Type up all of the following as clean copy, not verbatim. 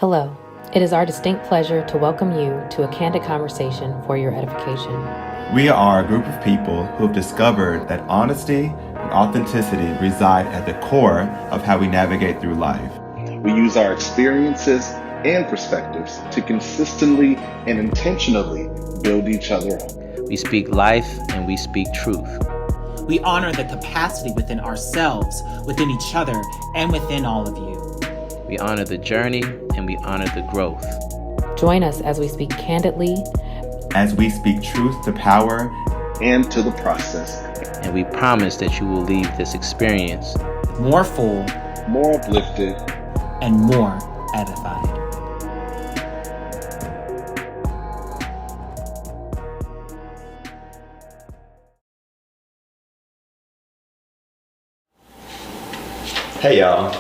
Hello. It is our distinct pleasure to welcome you to a candid conversation for your edification. We are a group of people who have discovered that honesty and authenticity reside at the core of how we navigate through life. We use our experiences and perspectives to consistently and intentionally build each other up. We speak life and we speak truth. We honor the capacity within ourselves, within each other, and within all of you. We honor the journey and we honor the growth. Join us as we speak candidly, as we speak truth to power and to the process. And we promise that you will leave this experience more full, more uplifted, and more edified. Hey y'all.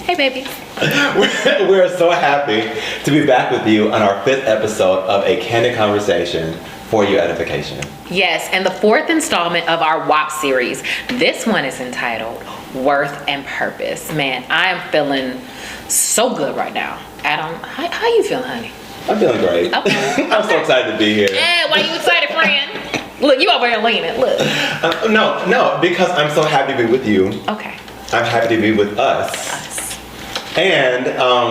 Hey baby. We're so happy to be back with you on our 5th episode of A Candid Conversation for your edification. Yes, and the 4th installment of our WAP series. This one is entitled Worth and Purpose. Man, I am feeling so good right now. Adam, how you feeling, honey? I'm feeling great. Okay. I'm so excited to be here. Yeah, why you excited, friend? Look, you over here leaning, look. No, because I'm so happy to be with you. Okay. I'm happy to be with us. And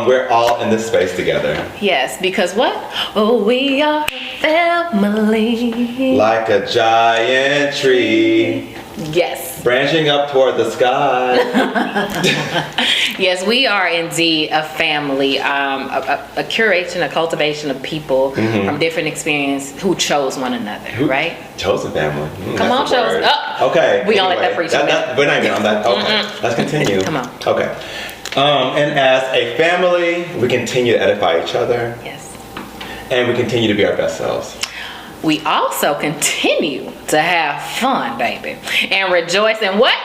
we're all in this space together. Yes, because what? Oh, we are family. Like a giant tree. Yes. Branching up toward the sky. Yes, we are indeed a family, a curation, a cultivation of people from different experiences who chose one another, right? Chosen family. Come on, chosen. Oh, okay. We don't let that preach. We're not even on that. Okay. Let's continue. Come on. Okay. And as a family, we continue to edify each other. Yes. And we continue to be our best selves. We also continue to have fun, baby, and rejoice in what?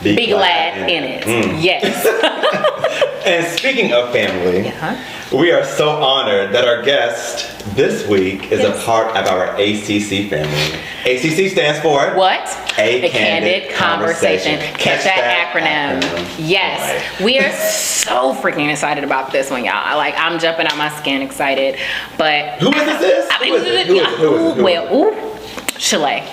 Be glad in it. Yes. And speaking of family, we are so honored that our guest this week is a part of our ACC family. ACC stands for what? A Candid Conversation. Catch that acronym. Yes. Right. We are so freaking excited about this one, y'all. Like, I'm jumping out my skin excited. But who is this? Chalet.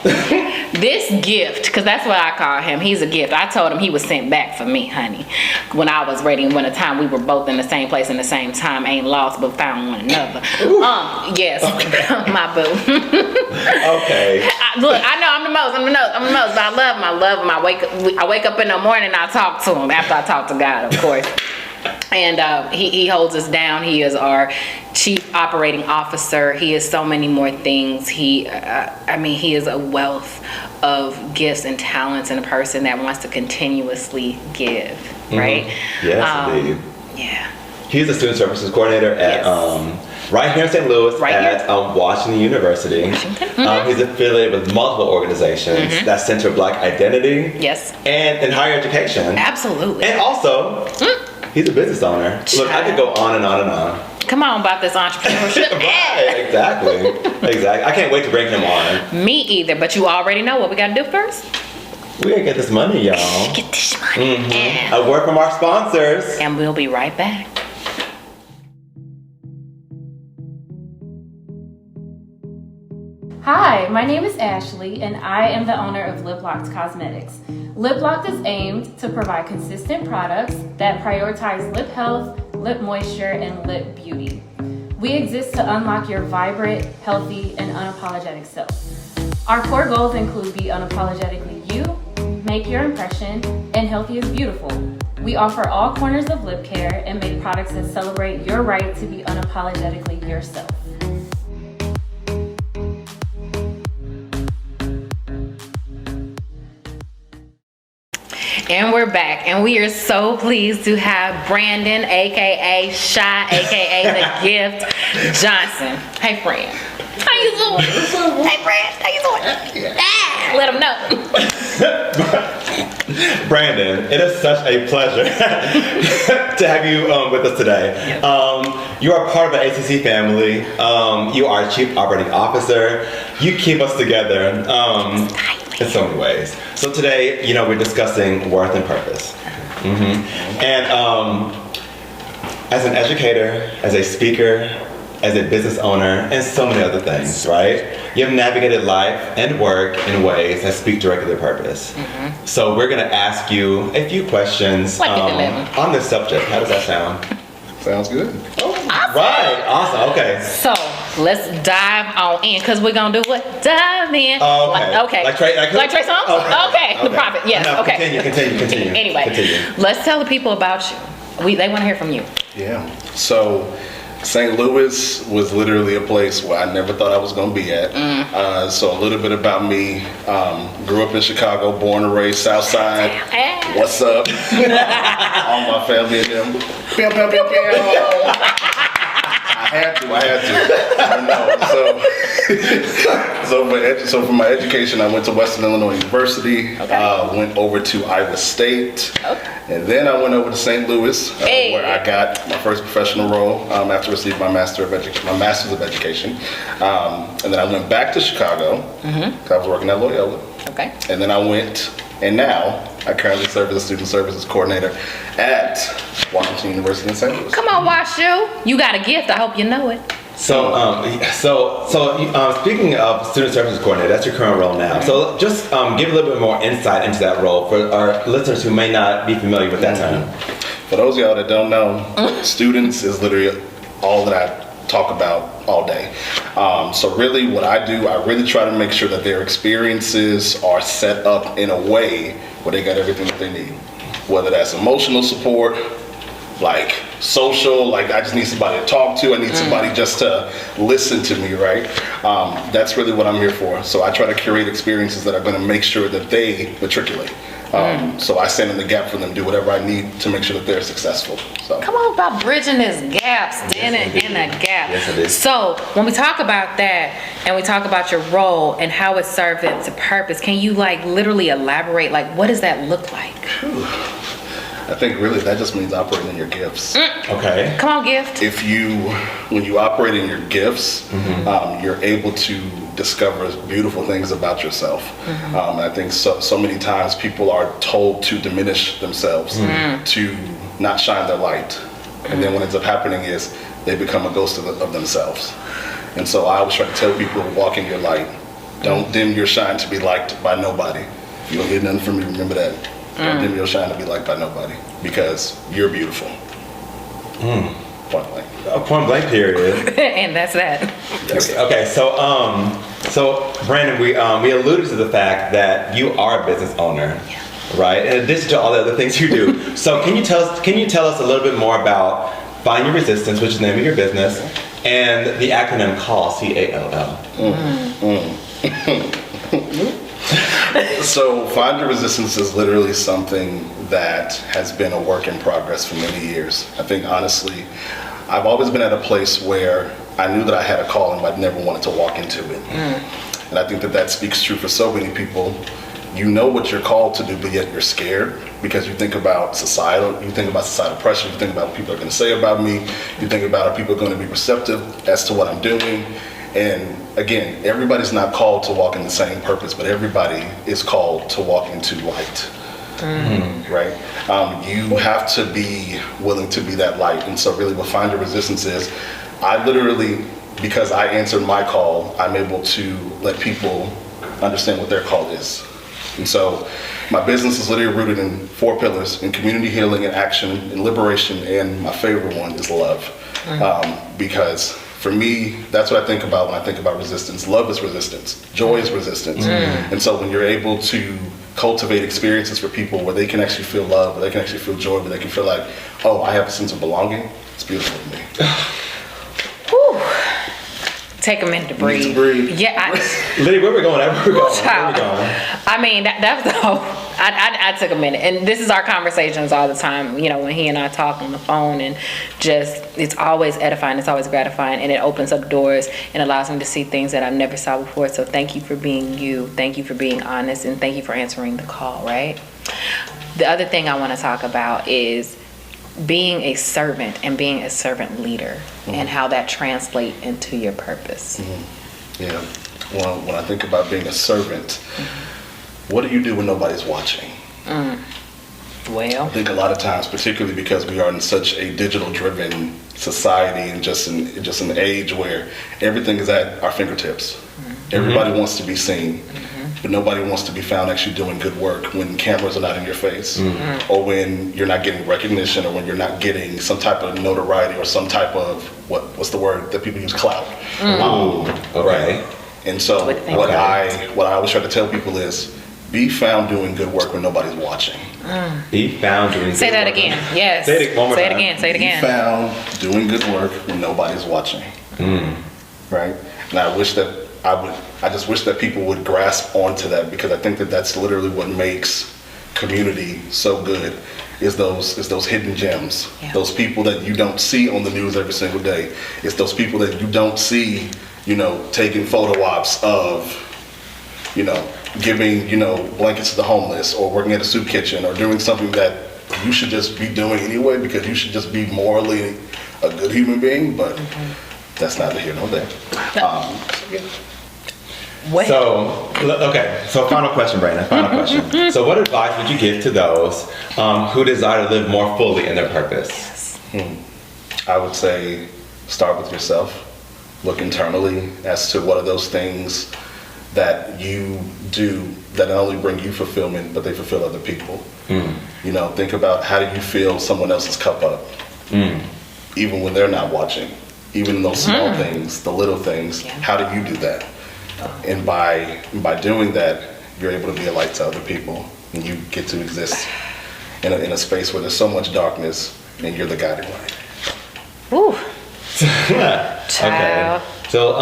This gift, because that's what I call him. He's a gift. I told him he was sent back for me, honey. When I was ready, when the time we were both in the same place in the same time, ain't lost but found one another. Yes, okay. My boo. Okay. Look, I know I'm the most, but I love him. I wake up in the morning and I talk to him after I talk to God, of course. And he holds us down. He is our chief operating officer. He is so many more things. He is a wealth of gifts and talents, and a person that wants to continuously give, right? Yes, indeed. Yeah. He's a student services coordinator at right here in St. Louis at Washington University. He's affiliated with multiple organizations that center Black identity. Yes. And in higher education. Absolutely. And also, he's a business owner. Look, I could go on and on and on. Come on about this entrepreneurship. Right, exactly. I can't wait to bring him on. Me either, but you already know what we got to do first. We gotta get this money, y'all. Get this money. A word from our sponsors. And we'll be right back. Hi, my name is Ashley, and I am the owner of Lip Locked Cosmetics. Lip Locked is aimed to provide consistent products that prioritize lip health, lip moisture, and lip beauty. We exist to unlock your vibrant, healthy, and unapologetic self. Our core goals include be unapologetically you, make your impression, and healthy is beautiful. We offer all corners of lip care and make products that celebrate your right to be unapologetically yourself. And we're back, and we are so pleased to have Brandon, aka Shy, aka The Gift Johnson. Hey, friend. How you doing? Hey, friend. How you doing? Let him know. Brandon, it is such a pleasure to have you with us today. You are part of the ACC family. You are Chief Operating Officer. You keep us together. In so many ways. So today, we're discussing worth and purpose. And as an educator, as a speaker, as a business owner, and so many other things, right? You have navigated life and work in ways that speak directly to purpose. So we're gonna ask you a few questions on this subject. How does that sound? Sounds good. Right, awesome, okay. So let's dive on in, because we're gonna do what? Dive in. Oh, okay. Like Trey Songz? Okay. The prophet, yes, No, okay. Continue. Anyway, Continue. let's tell the people about you. They want to hear from you. Yeah. So St. Louis was literally a place where I never thought I was going to be at. So a little bit about me. Grew up in Chicago, born and raised South Side. What's up? All my family and them. Pew, pew, pew, pew. I had to. So for my education, I went to Western Illinois University. Went over to Iowa State. And then I went over to St. Louis, where I got my first professional role after receiving my master's of education. And then I went back to Chicago. I was working at Loyola. Okay. And then I went, and now I currently serve as a student services coordinator at Washington University in St. Louis. Come on, Washu. You got a gift. I hope you know it. So, speaking of student services coordinator, that's your current role now. So, just give a little bit more insight into that role for our listeners who may not be familiar with that term. For those of y'all that don't know, students is literally all that I talk about all day. So really what I do, I really try to make sure that their experiences are set up in a way where they got everything that they need. Whether that's emotional support, like social, like I just need somebody to talk to, I need somebody just to listen to me, right? That's really what I'm here for. So I try to curate experiences that are going to make sure that they matriculate. So I stand in the gap for them, do whatever I need to make sure that they're successful. So Come on, about bridging this gap, standing in a gap. Yes, it is. So when we talk about that and we talk about your role and how it served into purpose, can you like literally elaborate? Like, what does that look like? I think really that just means operating in your gifts. Okay. Come on, gift. When you operate in your gifts, you're able to discover beautiful things about yourself. I think so many times people are told to diminish themselves, to not shine their light. And then what ends up happening is they become a ghost of themselves. And so I always try to tell people, walk in your light. Don't dim your shine to be liked by nobody. You don't get nothing from me, remember that. Don't dim your shine to be liked by nobody, because you're beautiful. Point blank. Point blank period. And that's that. Okay, so Brandon, we alluded to the fact that you are a business owner, right? In addition to all the other things you do. So can you tell us a little bit more about Find Your Resistance, which is the name of your business, and the acronym CALL, CALL. So Find Your Resistance is literally something that has been a work in progress for many years. I think honestly, I've always been at a place where I knew that I had a calling, but I never wanted to walk into it. And I think that speaks true for so many people. You know what you're called to do, but yet you're scared because you think about societal pressure, you think about what people are going to say about me, you think about are people going to be receptive as to what I'm doing. And again, everybody's not called to walk in the same purpose, but everybody is called to walk into light. Right? You have to be willing to be that light. And so really what Find Your Resistance is, I literally, because I answered my call, I'm able to let people understand what their call is. And so my business is literally rooted in 4 pillars: in community healing and action and liberation, and my favorite one is love. Because for me, that's what I think about when I think about resistance. Love is resistance. Joy is resistance. And so when you're able to cultivate experiences for people where they can actually feel love, where they can actually feel joy, where they can feel like, oh, I have a sense of belonging, it's beautiful to me. Whew. Take a minute to breathe. Need to breathe. Yeah. Liddy, where we going? Where we going? I mean, that was the whole. I took a minute, and this is our conversations all the time. You know, when he and I talk on the phone, and just it's always edifying, it's always gratifying, and it opens up doors and allows me to see things that I've never saw before. So thank you for being you. Thank you for being honest, and thank you for answering the call. Right. The other thing I want to talk about is being a servant and being a servant leader, and how that translates into your purpose. Yeah. Well, when I think about being a servant, what do you do when nobody's watching? I think a lot of times, particularly because we are in such a digital-driven society and just an age where everything is at our fingertips. Everybody wants to be seen, but nobody wants to be found actually doing good work when cameras are not in your face, or when you're not getting recognition, or when you're not getting some type of notoriety or some type of what's the word that people use, clout. Right. And so what I always try to tell people is, be found doing good work when nobody's watching. Be found doing good work. Say that again. Yes. Say it one more time. Say it again. Be found doing good work when nobody's watching. Right? And I just wish that people would grasp onto that, because I think that that's literally what makes community so good, is those hidden gems. Those people that you don't see on the news every single day. It's those people that you don't see, taking photo ops of, giving, blankets to the homeless, or working at a soup kitchen, or doing something that you should just be doing anyway, because you should just be morally a good human being, but that's neither here nor there. So final question, Brandon, final question. So what advice would you give to those who desire to live more fully in their purpose? I would say start with yourself. Look internally as to what are those things that you do that not only bring you fulfillment, but they fulfill other people. Think about, how do you fill someone else's cup up, even when they're not watching, even those small things, the little things. How do you do that? And by doing that, you're able to be a light to other people, and you get to exist in a space where there's so much darkness, and you're the guiding light. Ooh. Okay. So,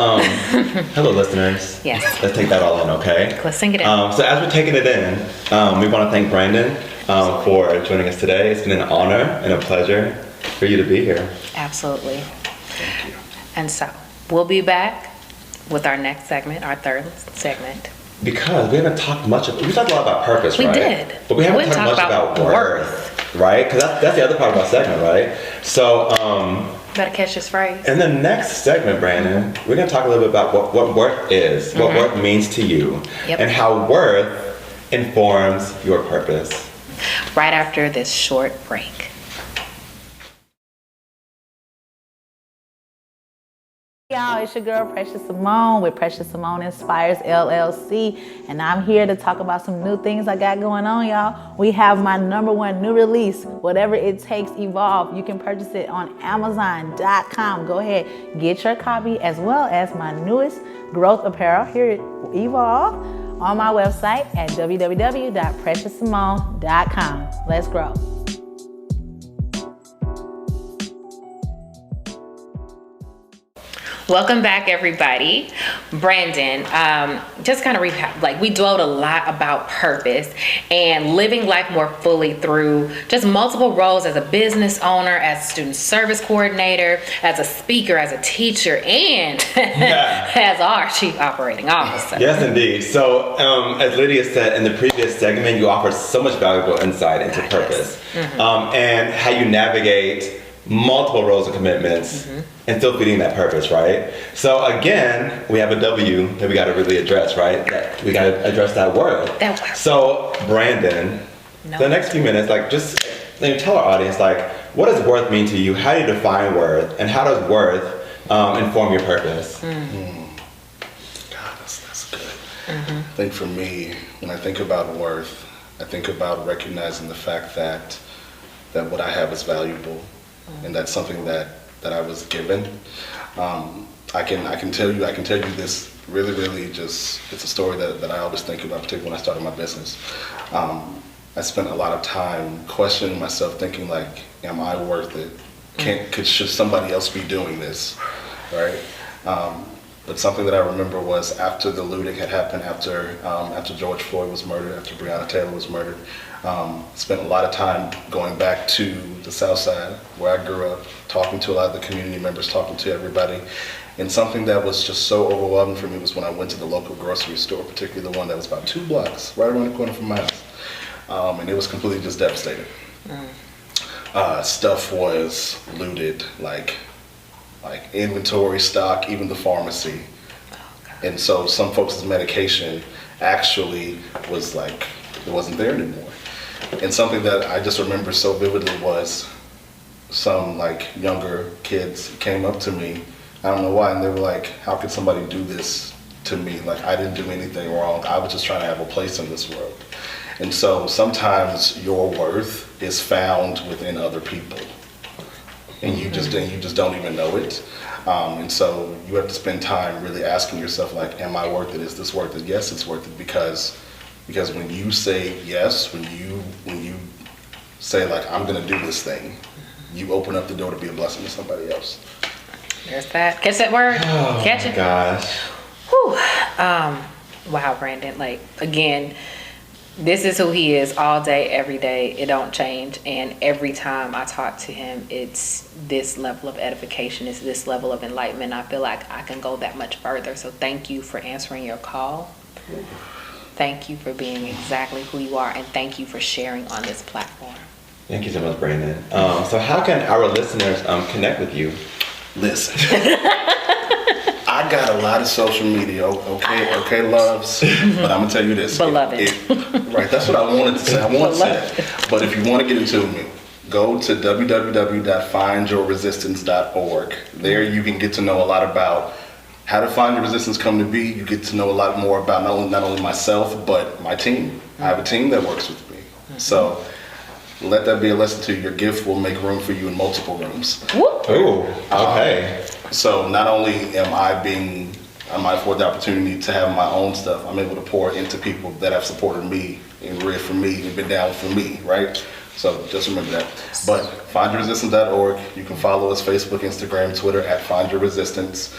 hello, listeners. Yes. Let's take that all in, okay? Let's sink it in. So as we're taking it in, we want to thank Brandon for joining us today. It's been an honor and a pleasure for you to be here. Absolutely. Thank you. And so, we'll be back with our next segment, our third segment. Because we haven't talked much, we talked a lot about purpose, right? We did. But we haven't talked much about worth, right? Because that's the other part of our segment, right? So, better catch this phrase. in the next segment, Brandon, we're going to talk a little bit about what worth is, what worth means to you, and how worth informs your purpose. Right after this short break. Y'all, it's your girl Precious Simone with Precious Simone Inspires LLC, and I'm here to talk about some new things I got going on, y'all. We have my #1 new release, Whatever It Takes Evolve. You can purchase it on Amazon.com. Go ahead, get your copy, as well as my newest growth apparel here at Evolve on my website at www.precioussimone.com. Let's grow. Welcome back, everybody. Brandon, just kind of recap, like we dwelled a lot about purpose and living life more fully through just multiple roles as a business owner, as a student service coordinator, as a speaker, as a teacher, and as our chief operating officer. Yes, indeed. So, as Lydia said in the previous segment, you offered so much valuable insight into purpose and how you navigate multiple roles and commitments and still feeding that purpose, right? So again, we have a W that we got to really address, right? That we got to address that word. So Brandon, the next few minutes, like just tell our audience, like, what does worth mean to you? How do you define worth, and how does worth inform your purpose? God, that's good. I think for me, when I think about worth, I think about recognizing the fact that what I have is valuable. And that's something that I was given. I can tell you this really just, it's a story that I always think about, particularly when I started my business. I spent a lot of time questioning myself, thinking like, am I worth it? Should somebody else be doing this, right? But something that I remember was after the looting had happened, after George Floyd was murdered, after Breonna Taylor was murdered, spent a lot of time going back to the South Side where I grew up, talking to a lot of the community members, talking to everybody. And something that was just so overwhelming for me was when I went to the local grocery store, particularly the one that was about 2 blocks, right around the corner from my house. And it was completely just devastated. Stuff was looted, like inventory, stock, even the pharmacy. And so some folks' medication actually was like, it wasn't there anymore. And something that I just remember so vividly was some like younger kids came up to me, I don't know why, and they were like, how could somebody do this to me? Like, I didn't do anything wrong. I was just trying to have a place in this world. And so sometimes your worth is found within other people, and you just don't even know it. And so you have to spend time really asking yourself, like, am I worth it? Is this worth it? Yes, it's worth it, because when you say yes, when you say like, I'm gonna do this thing, you open up the door to be a blessing to somebody else. There's that. Catch that word. Oh, Catch it. Gosh. Whew. Wow, Brandon. Like, again, this is who he is all day, every day. It don't change. And every time I talk to him, it's this level of edification. It's this level of enlightenment. I feel like I can go that much further. So thank you for answering your call. Thank you for being exactly who you are. And thank you for sharing on this platform. Thank you so much, Brandon. So how can our listeners connect with you? Listen, I got a lot of social media, okay, loves, but I'm gonna tell you this. Beloved. Right, that's what I wanted to say. I want to say that. But if you want to get into me, go to www.findyourresistance.org. There you can get to know a lot about how to find your resistance come to be. You get to know a lot more about not only myself, but my team. I have a team that works with me. So let that be a lesson to you. Your gift will make room for you in multiple rooms. Ooh, okay. So not only am I afforded the opportunity to have my own stuff, I'm able to pour into people that have supported me and read for me and been down for me, right? So just remember that. But findyourresistance.org. You can follow us Facebook, Instagram, Twitter at findyourresistance.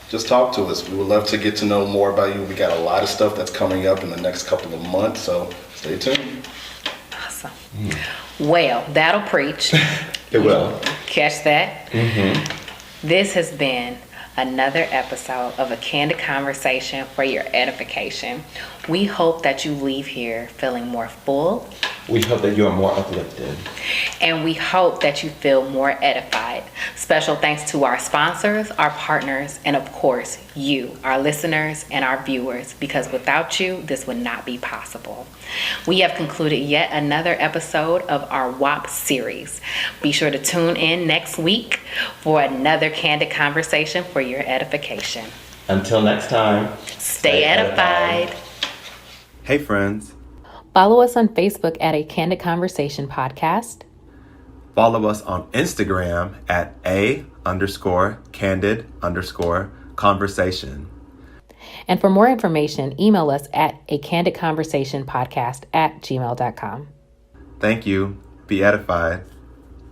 Just talk to us. We would love to get to know more about you. We got a lot of stuff that's coming up in the next couple of months, so stay tuned. Awesome. Well, that'll preach. It will. Catch that. This has been another episode of A Candid Conversation for your edification. We hope that you leave here feeling more full. We hope that you are more uplifted. And we hope that you feel more edified. Special thanks to our sponsors, our partners, and of course, you, our listeners and our viewers, because without you, this would not be possible. We have concluded yet another episode of our WAP series. Be sure to tune in next week for another candid conversation for your edification. Until next time, Stay edified. Hey friends. Follow us on Facebook at A Candid Conversation Podcast. Follow us on Instagram at _candid_conversation. And for more information, email us at acandidconversationpodcast@gmail.com. Thank you. Be edified.